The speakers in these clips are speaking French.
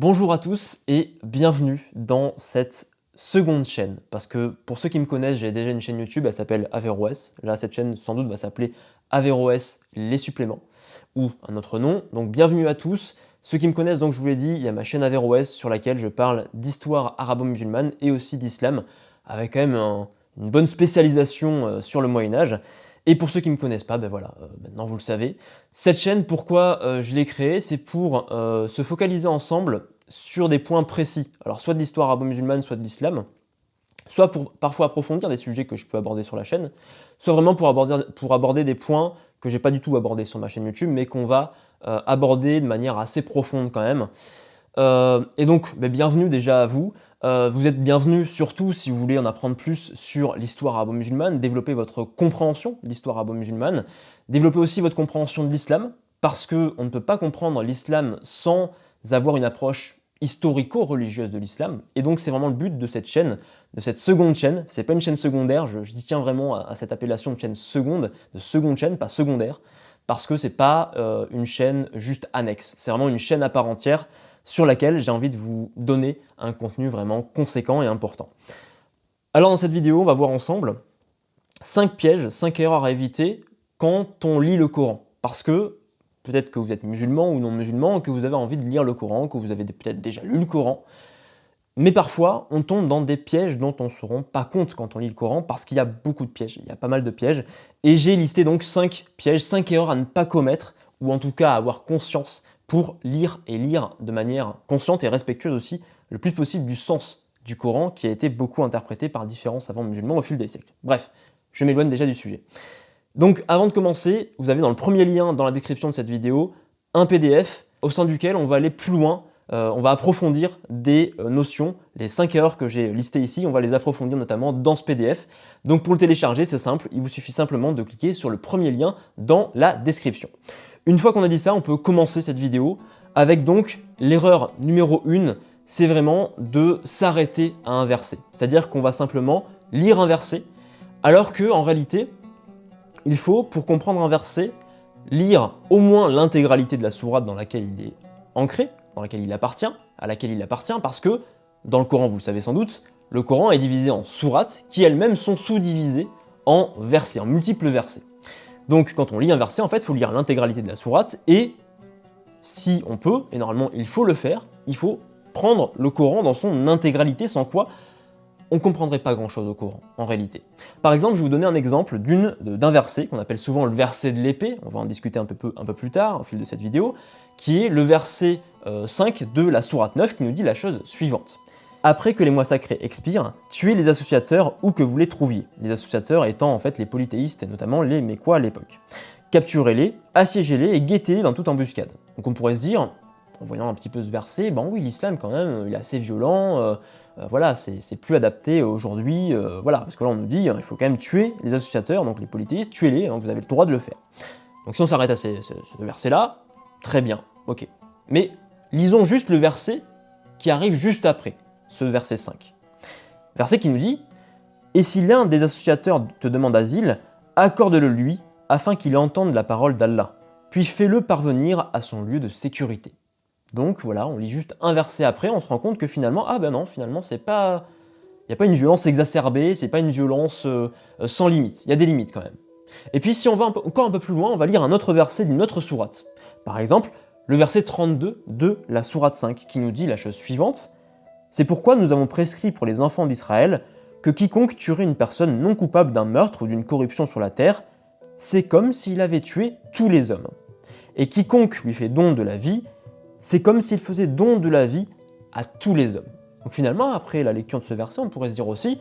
Bonjour à tous et bienvenue dans cette seconde chaîne. Parce que pour ceux qui me connaissent, j'ai déjà une chaîne YouTube, elle s'appelle Averroès. Là, cette chaîne sans doute va s'appeler Averroès les suppléments ou un autre nom. Donc bienvenue à tous. Ceux qui me connaissent, donc je vous l'ai dit, il y a ma chaîne Averroès sur laquelle je parle d'histoire arabo-musulmane et aussi d'islam, avec quand même une bonne spécialisation sur le Moyen-Âge. Et pour ceux qui ne me connaissent pas, ben voilà, maintenant vous le savez. Cette chaîne, pourquoi je l'ai créée? C'est pour se focaliser ensemble sur des points précis. Alors soit de l'histoire arabo-musulmane, soit de l'islam. Soit pour parfois approfondir des sujets que je peux aborder sur la chaîne, soit vraiment pour aborder des points que j'ai pas du tout abordés sur ma chaîne YouTube, mais qu'on va aborder de manière assez profonde quand même. Et donc, bienvenue déjà à vous. Vous êtes bienvenus surtout si vous voulez en apprendre plus sur l'histoire arabo-musulmane, développer votre compréhension de l'histoire arabo-musulmane, développer aussi votre compréhension de l'islam, parce qu'on ne peut pas comprendre l'islam sans avoir une approche historico-religieuse de l'islam. Et donc c'est vraiment le but de cette chaîne, de cette seconde chaîne. C'est pas une chaîne secondaire, je tiens vraiment à cette appellation de chaîne seconde, de seconde chaîne, pas secondaire, parce que c'est pas une chaîne juste annexe, c'est vraiment une chaîne à part entière sur laquelle j'ai envie de vous donner un contenu vraiment conséquent et important. Alors dans cette vidéo, on va voir ensemble 5 pièges, 5 erreurs à éviter quand on lit le Coran. Parce que peut-être que vous êtes musulman ou non musulman, que vous avez envie de lire le Coran, que vous avez peut-être déjà lu le Coran, mais parfois on tombe dans des pièges dont on ne se rend pas compte quand on lit le Coran, parce qu'il y a beaucoup de pièges, il y a pas mal de pièges, et j'ai listé donc 5 pièges, 5 erreurs à ne pas commettre, ou en tout cas à avoir conscience pour lire et lire de manière consciente et respectueuse aussi, le plus possible du sens du Coran qui a été beaucoup interprété par différents savants musulmans au fil des siècles. Bref, je m'éloigne déjà du sujet. Donc avant de commencer, vous avez dans le premier lien dans la description de cette vidéo un PDF au sein duquel on va aller plus loin, on va approfondir des notions, les 5 erreurs que j'ai listées ici, on va les approfondir notamment dans ce PDF. Donc pour le télécharger, c'est simple, il vous suffit simplement de cliquer sur le premier lien dans la description. Une fois qu'on a dit ça, on peut commencer cette vidéo avec donc l'erreur numéro 1, c'est vraiment de s'arrêter à un verset. C'est-à-dire qu'on va simplement lire un verset, alors qu'en réalité, il faut, pour comprendre un verset, lire au moins l'intégralité de la sourate dans laquelle il est ancré, dans laquelle il appartient, à laquelle il appartient, parce que dans le Coran, vous le savez sans doute, le Coran est divisé en sourates qui elles-mêmes sont sous-divisées en versets, en multiples versets. Donc quand on lit un verset, en fait, il faut lire l'intégralité de la sourate et si on peut, et normalement il faut le faire, il faut prendre le Coran dans son intégralité, sans quoi on ne comprendrait pas grand-chose au Coran, en réalité. Par exemple, je vais vous donner un exemple d'un verset qu'on appelle souvent le verset de l'épée, on va en discuter un peu plus tard au fil de cette vidéo, qui est le verset 5 de la sourate 9 qui nous dit la chose suivante. Après que les mois sacrés expirent, tuez les associateurs où que vous les trouviez. Les associateurs étant en fait les polythéistes et notamment les Mécois à l'époque. Capturez-les, assiégez-les et guettez-les dans toute embuscade. Donc on pourrait se dire, en voyant un petit peu ce verset, ben oui, l'islam quand même, il est assez violent, voilà, c'est plus adapté aujourd'hui, voilà, parce que là on nous dit, il faut quand même tuer les associateurs, donc les polythéistes, tuez-les, donc vous avez le droit de le faire. Donc si on s'arrête à ce verset-là, très bien, ok. Mais lisons juste le verset qui arrive juste après, ce verset 5. Verset qui nous dit « Et si l'un des associateurs te demande asile, accorde-le lui, afin qu'il entende la parole d'Allah, puis fais-le parvenir à son lieu de sécurité. » Donc voilà, on lit juste un verset après, on se rend compte que finalement, ah ben non, finalement c'est pas... Il n'y a pas une violence exacerbée, c'est pas une violence sans limite, il y a des limites quand même. Et puis si on va encore un peu plus loin, on va lire un autre verset d'une autre sourate. Par exemple, le verset 32 de la sourate 5, qui nous dit la chose suivante. C'est pourquoi nous avons prescrit pour les enfants d'Israël que quiconque tuerait une personne non coupable d'un meurtre ou d'une corruption sur la terre, c'est comme s'il avait tué tous les hommes. Et quiconque lui fait don de la vie, c'est comme s'il faisait don de la vie à tous les hommes. Donc finalement, après la lecture de ce verset, on pourrait se dire aussi,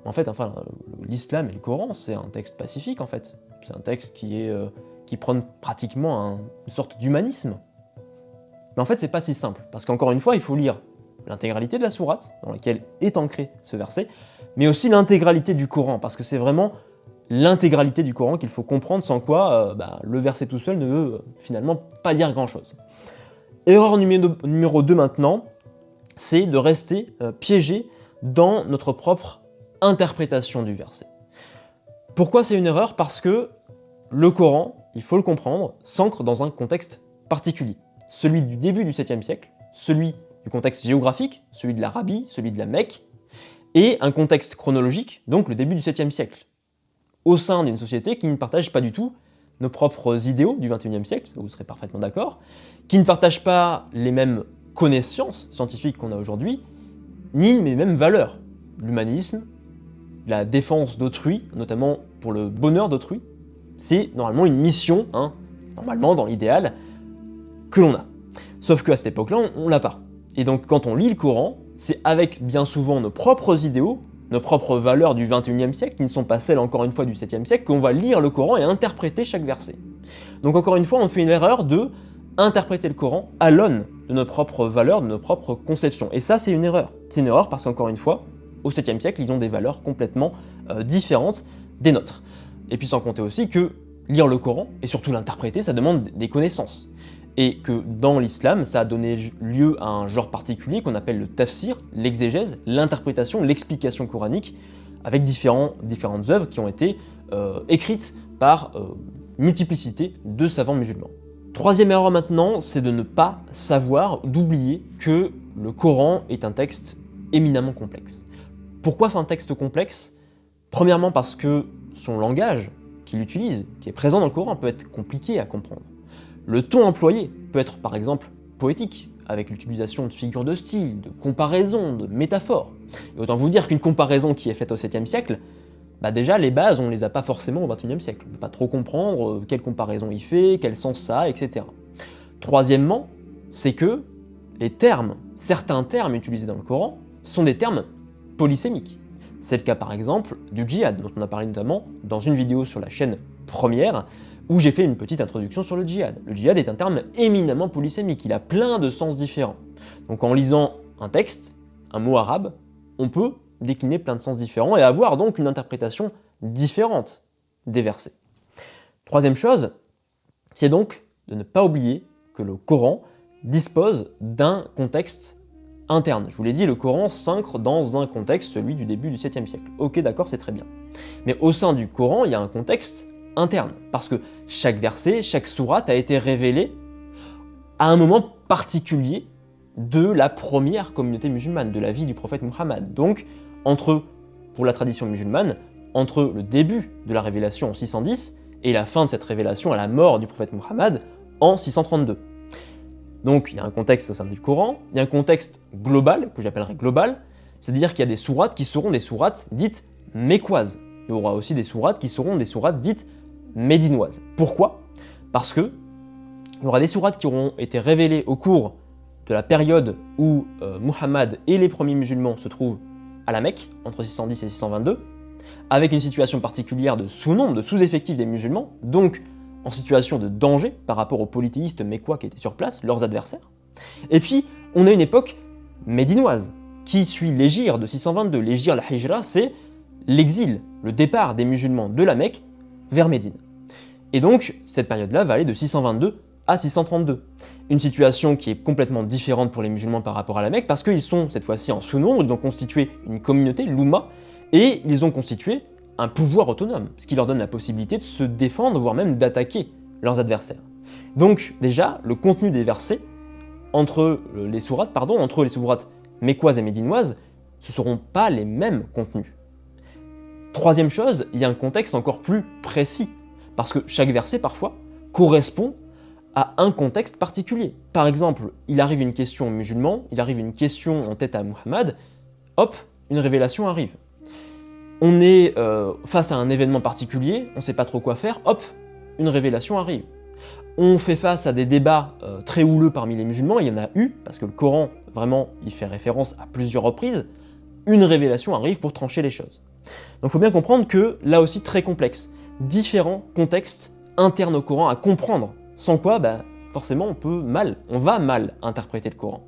en fait, enfin, l'islam et le Coran, c'est un texte pacifique en fait. C'est un texte qui prône pratiquement une sorte d'humanisme. Mais en fait, c'est pas si simple, parce qu'encore une fois, il faut lire l'intégralité de la sourate, dans laquelle est ancré ce verset, mais aussi l'intégralité du Coran, parce que c'est vraiment l'intégralité du Coran qu'il faut comprendre, sans quoi le verset tout seul ne veut finalement pas dire grand-chose. Erreur numéro 2 maintenant, c'est de rester piégé dans notre propre interprétation du verset. Pourquoi c'est une erreur? Parce que le Coran, il faut le comprendre, s'ancre dans un contexte particulier. Celui du début du 7e siècle, celui du contexte géographique, celui de l'Arabie, celui de la Mecque, et un contexte chronologique, donc le début du 7e siècle, au sein d'une société qui ne partage pas du tout nos propres idéaux du 21e siècle, ça vous serez parfaitement d'accord, qui ne partage pas les mêmes connaissances scientifiques qu'on a aujourd'hui, ni les mêmes valeurs. L'humanisme, la défense d'autrui, notamment pour le bonheur d'autrui, c'est normalement une mission, normalement dans l'idéal, que l'on a. Sauf qu'à cette époque-là, on l'a pas. Et donc quand on lit le Coran, c'est avec bien souvent nos propres idéaux, nos propres valeurs du 21e siècle, qui ne sont pas celles encore une fois du 7e siècle, qu'on va lire le Coran et interpréter chaque verset. Donc encore une fois, on fait une erreur de interpréter le Coran à l'aune de nos propres valeurs, de nos propres conceptions. Et ça, c'est une erreur. C'est une erreur parce qu'encore une fois, au 7e siècle, ils ont des valeurs complètement différentes des nôtres. Et puis sans compter aussi que lire le Coran, et surtout l'interpréter, ça demande des connaissances. Et que dans l'islam, ça a donné lieu à un genre particulier qu'on appelle le tafsir, l'exégèse, l'interprétation, l'explication coranique, avec différentes œuvres qui ont été écrites par multiplicité de savants musulmans. Troisième erreur maintenant, c'est de ne pas savoir, d'oublier que le Coran est un texte éminemment complexe. Pourquoi c'est un texte complexe? Premièrement parce que son langage qu'il utilise, qui est présent dans le Coran, peut être compliqué à comprendre. Le ton employé peut être par exemple poétique, avec l'utilisation de figures de style, de comparaisons, de métaphores. Et autant vous dire qu'une comparaison qui est faite au 7e siècle, déjà les bases on ne les a pas forcément au 21e siècle. On ne peut pas trop comprendre quelle comparaison il fait, quel sens ça a, etc. Troisièmement, c'est que les termes, certains termes utilisés dans le Coran, sont des termes polysémiques. C'est le cas par exemple du djihad, dont on a parlé notamment dans une vidéo sur la chaîne Première, où j'ai fait une petite introduction sur le djihad. Le djihad est un terme éminemment polysémique, il a plein de sens différents. Donc en lisant un texte, un mot arabe, on peut décliner plein de sens différents et avoir donc une interprétation différente des versets. Troisième chose, c'est donc de ne pas oublier que le Coran dispose d'un contexte interne. Je vous l'ai dit, le Coran s'ancre dans un contexte, celui du début du 7e siècle. Ok, d'accord, c'est très bien. Mais au sein du Coran, il y a un contexte interne, parce que chaque verset, chaque sourate a été révélé à un moment particulier de la première communauté musulmane, de la vie du prophète Muhammad. Donc, pour la tradition musulmane, entre le début de la révélation en 610 et la fin de cette révélation à la mort du prophète Muhammad en 632. Donc il y a un contexte au sein du Coran, il y a un contexte global, que j'appellerais global, c'est-à-dire qu'il y a des sourates qui seront des sourates dites mécoises. Il y aura aussi des sourates qui seront des sourates dites médinoises. Pourquoi? Parce que il y aura des sourates qui auront été révélées au cours de la période où Muhammad et les premiers musulmans se trouvent à la Mecque, entre 610 et 622, avec une situation particulière de sous-nombre, de sous-effectif des musulmans, donc en situation de danger par rapport aux polythéistes mécois qui étaient sur place, leurs adversaires. Et puis, on a une époque médinoise, qui suit l'hégire de 622. L'hégire, la hijra, c'est l'exil, le départ des musulmans de la Mecque vers Médine. Et donc, cette période-là va aller de 622 à 632. Une situation qui est complètement différente pour les musulmans par rapport à la Mecque, parce qu'ils sont cette fois-ci en sous-nombre, ils ont constitué une communauté, l'Oumma, et ils ont constitué un pouvoir autonome, ce qui leur donne la possibilité de se défendre, voire même d'attaquer leurs adversaires. Donc déjà, le contenu des versets entre les sourates mécoises et médinoises, ce ne seront pas les mêmes contenus. Troisième chose, il y a un contexte encore plus précis, parce que chaque verset parfois correspond à un contexte particulier. Par exemple, il arrive une question aux musulmans, il arrive une question en tête à Muhammad, hop, une révélation arrive. On est face à un événement particulier, on ne sait pas trop quoi faire, hop, une révélation arrive. On fait face à des débats très houleux parmi les musulmans, il y en a eu, parce que le Coran, vraiment, il fait référence à plusieurs reprises, une révélation arrive pour trancher les choses. Donc il faut bien comprendre que, là aussi très complexe, différents contextes internes au Coran à comprendre, sans quoi, forcément, on va mal interpréter le Coran.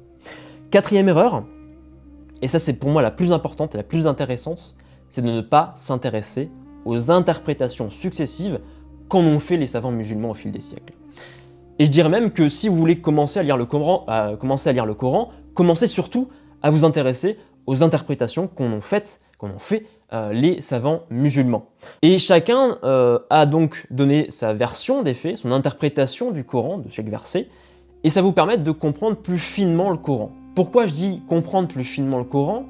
Quatrième erreur, et ça c'est pour moi la plus importante et la plus intéressante, c'est de ne pas s'intéresser aux interprétations successives qu'en ont fait les savants musulmans au fil des siècles. Et je dirais même que si vous voulez commencer à lire le Coran, commencez surtout à vous intéresser aux interprétations qu'en ont fait les savants musulmans. Et chacun a donc donné sa version des faits, son interprétation du Coran, de chaque verset, et ça vous permet de comprendre plus finement le Coran. Pourquoi je dis comprendre plus finement le Coran?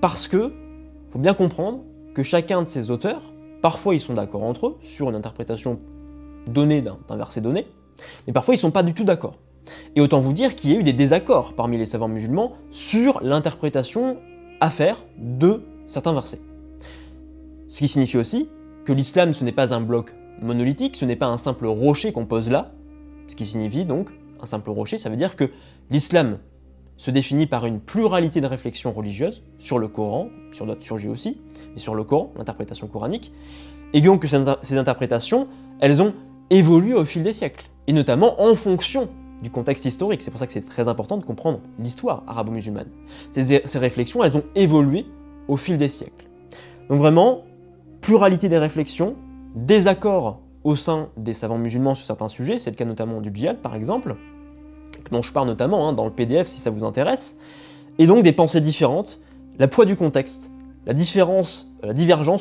Parce que, faut bien comprendre que chacun de ces auteurs, parfois ils sont d'accord entre eux sur une interprétation donnée d'un verset donné, mais parfois ils ne sont pas du tout d'accord. Et autant vous dire qu'il y a eu des désaccords parmi les savants musulmans sur l'interprétation à faire de certains versets. Ce qui signifie aussi que l'islam ce n'est pas un bloc monolithique, ce n'est pas un simple rocher qu'on pose là, ce qui signifie donc, un simple rocher, ça veut dire que l'islam se définit par une pluralité de réflexions religieuses sur le Coran, sur d'autres sujets aussi, mais sur le Coran, l'interprétation coranique, et donc que ces interprétations, elles ont évolué au fil des siècles, et notamment en fonction du contexte historique. C'est pour ça que c'est très important de comprendre l'histoire arabo-musulmane. Ces réflexions, elles ont évolué au fil des siècles. Donc vraiment, pluralité des réflexions, désaccords au sein des savants musulmans sur certains sujets, c'est le cas notamment du djihad par exemple, dont je parle notamment dans le PDF si ça vous intéresse, et donc des pensées différentes, la poids du contexte, la divergence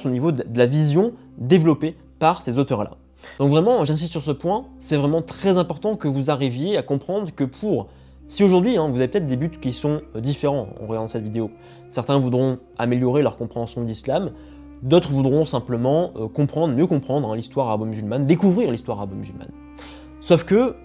au niveau de la vision développée par ces auteurs-là. Donc vraiment, j'insiste sur ce point, c'est vraiment très important que vous arriviez à comprendre que si aujourd'hui vous avez peut-être des buts qui sont différents en regardant cette vidéo, certains voudront améliorer leur compréhension de l'islam, d'autres voudront simplement mieux comprendre l'histoire arabo-musulmane, découvrir l'histoire arabo-musulmane. Sauf que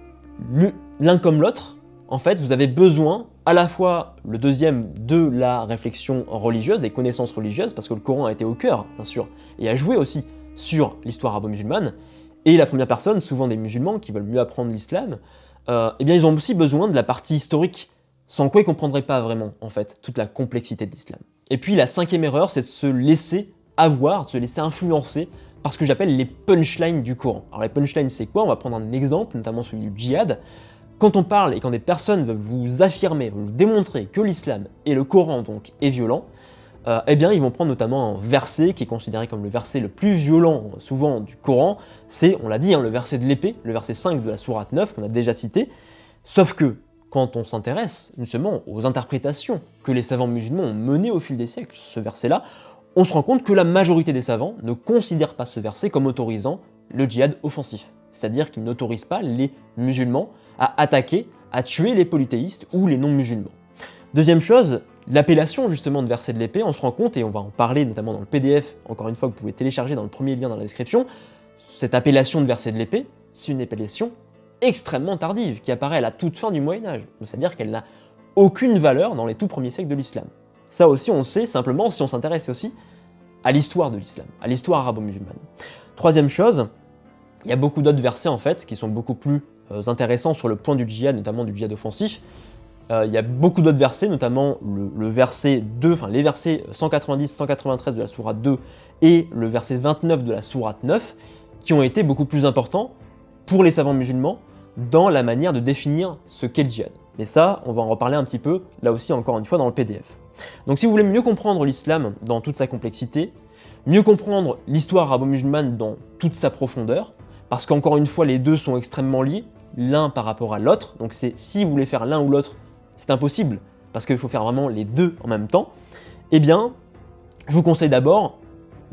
l'un comme l'autre, en fait, vous avez besoin à la fois le deuxième de la réflexion religieuse, des connaissances religieuses, parce que le Coran a été au cœur, bien sûr, et a joué aussi sur l'histoire arabo-musulmane, et la première personne, souvent des musulmans qui veulent mieux apprendre l'islam, eh bien ils ont aussi besoin de la partie historique, sans quoi ils ne comprendraient pas vraiment, en fait, toute la complexité de l'islam. Et puis la cinquième erreur, c'est de se laisser avoir, de se laisser influencer par ce que j'appelle les punchlines du Coran. Alors les punchlines, c'est quoi? On va prendre un exemple, notamment celui du djihad. Quand on parle et quand des personnes veulent vous affirmer, vous démontrer que l'islam et le Coran donc est violent, eh bien ils vont prendre notamment un verset qui est considéré comme le verset le plus violent souvent du Coran, c'est, on l'a dit, le verset de l'épée, le verset 5 de la sourate 9 qu'on a déjà cité, sauf que quand on s'intéresse justement aux interprétations que les savants musulmans ont menées au fil des siècles, ce verset-là, on se rend compte que la majorité des savants ne considèrent pas ce verset comme autorisant le djihad offensif, c'est-à-dire qu'ils n'autorisent pas les musulmans à attaquer, à tuer les polythéistes ou les non-musulmans. Deuxième chose, l'appellation justement de verset de l'épée, on se rend compte, et on va en parler notamment dans le PDF, encore une fois que vous pouvez télécharger dans le premier lien dans la description, cette appellation de verset de l'épée, c'est une appellation extrêmement tardive, qui apparaît à la toute fin du Moyen-Âge, c'est-à-dire qu'elle n'a aucune valeur dans les tout premiers siècles de l'islam. Ça aussi on le sait simplement si on s'intéresse aussi à l'histoire de l'islam, à l'histoire arabo-musulmane. Troisième chose, il y a beaucoup d'autres versets en fait qui sont beaucoup plus intéressants sur le point du djihad, notamment du djihad offensif. Il y a beaucoup d'autres versets, notamment le verset 2, enfin les versets 190-193 de la sourate 2 et le verset 29 de la sourate 9, qui ont été beaucoup plus importants pour les savants musulmans dans la manière de définir ce qu'est le djihad. Mais ça, on va en reparler un petit peu, là aussi encore une fois dans le PDF. Donc si vous voulez mieux comprendre l'islam dans toute sa complexité, mieux comprendre l'histoire arabo-musulmane dans toute sa profondeur, parce qu'encore une fois les deux sont extrêmement liés, l'un par rapport à l'autre, donc si vous voulez faire l'un ou l'autre, c'est impossible, parce qu'il faut faire vraiment les deux en même temps, eh bien, je vous conseille d'abord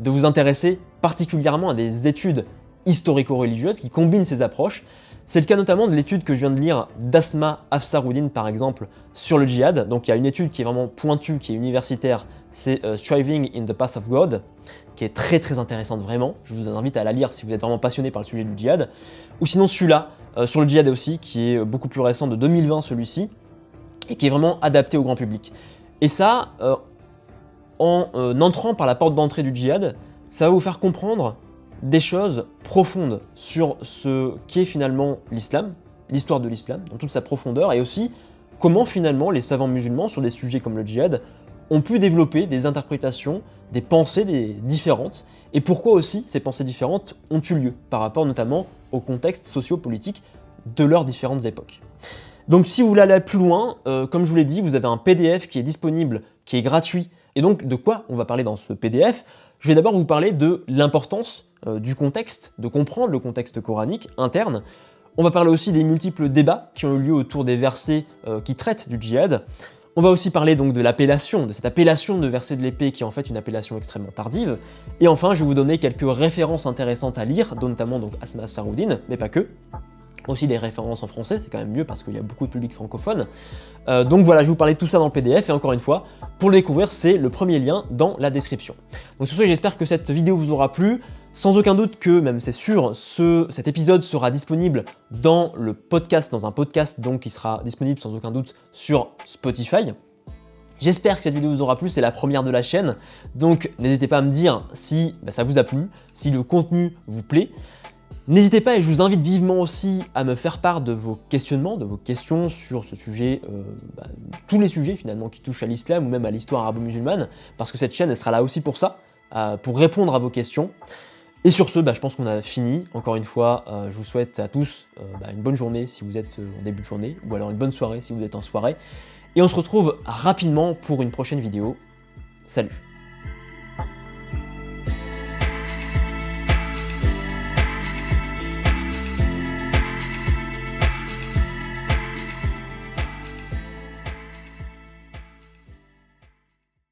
de vous intéresser particulièrement à des études historico-religieuses qui combinent ces approches. C'est le cas notamment de l'étude que je viens de lire d'Asma Afsaruddin par exemple sur le djihad. Donc il y a une étude qui est vraiment pointue, qui est universitaire, c'est Striving in the Path of God, qui est très très intéressante vraiment. Je vous invite à la lire si vous êtes vraiment passionné par le sujet du djihad. Ou sinon celui-là, sur le djihad aussi, qui est beaucoup plus récent, de 2020 celui-ci, et qui est vraiment adapté au grand public. Et ça, en entrant par la porte d'entrée du djihad, ça va vous faire comprendre des choses profondes sur ce qu'est finalement l'islam, l'histoire de l'islam, dans toute sa profondeur, et aussi comment finalement les savants musulmans sur des sujets comme le djihad ont pu développer des interprétations, des pensées différentes, et pourquoi aussi ces pensées différentes ont eu lieu, par rapport notamment au contexte socio-politique de leurs différentes époques. Donc si vous voulez aller plus loin, comme je vous l'ai dit, vous avez un PDF qui est disponible, qui est gratuit, et donc de quoi on va parler dans ce PDF? Je vais d'abord vous parler de l'importance du contexte, de comprendre le contexte coranique interne. On va parler aussi des multiples débats qui ont eu lieu autour des versets qui traitent du djihad. On va aussi parler donc de l'appellation, de cette appellation de verset de l'épée qui est en fait une appellation extrêmement tardive. Et enfin, je vais vous donner quelques références intéressantes à lire, dont notamment donc Asma Afsaruddin, mais pas que. Aussi des références en français, c'est quand même mieux parce qu'il y a beaucoup de public francophone. Donc voilà, je vais vous parler de tout ça dans le PDF, et encore une fois, pour le découvrir, c'est le premier lien dans la description. Donc sur ce, j'espère que cette vidéo vous aura plu. Sans aucun doute que, même c'est sûr, cet épisode sera disponible dans le podcast, dans un podcast donc qui sera disponible sans aucun doute sur Spotify. J'espère que cette vidéo vous aura plu, c'est la première de la chaîne, donc n'hésitez pas à me dire si ça vous a plu, si le contenu vous plaît. N'hésitez pas, et je vous invite vivement aussi à me faire part de vos questionnements, de vos questions sur ce sujet, tous les sujets finalement qui touchent à l'islam ou même à l'histoire arabo-musulmane, parce que cette chaîne elle sera là aussi pour ça, pour répondre à vos questions. Et sur ce, je pense qu'on a fini. Encore une fois, je vous souhaite à tous une bonne journée si vous êtes en début de journée, ou alors une bonne soirée si vous êtes en soirée. Et on se retrouve rapidement pour une prochaine vidéo. Salut!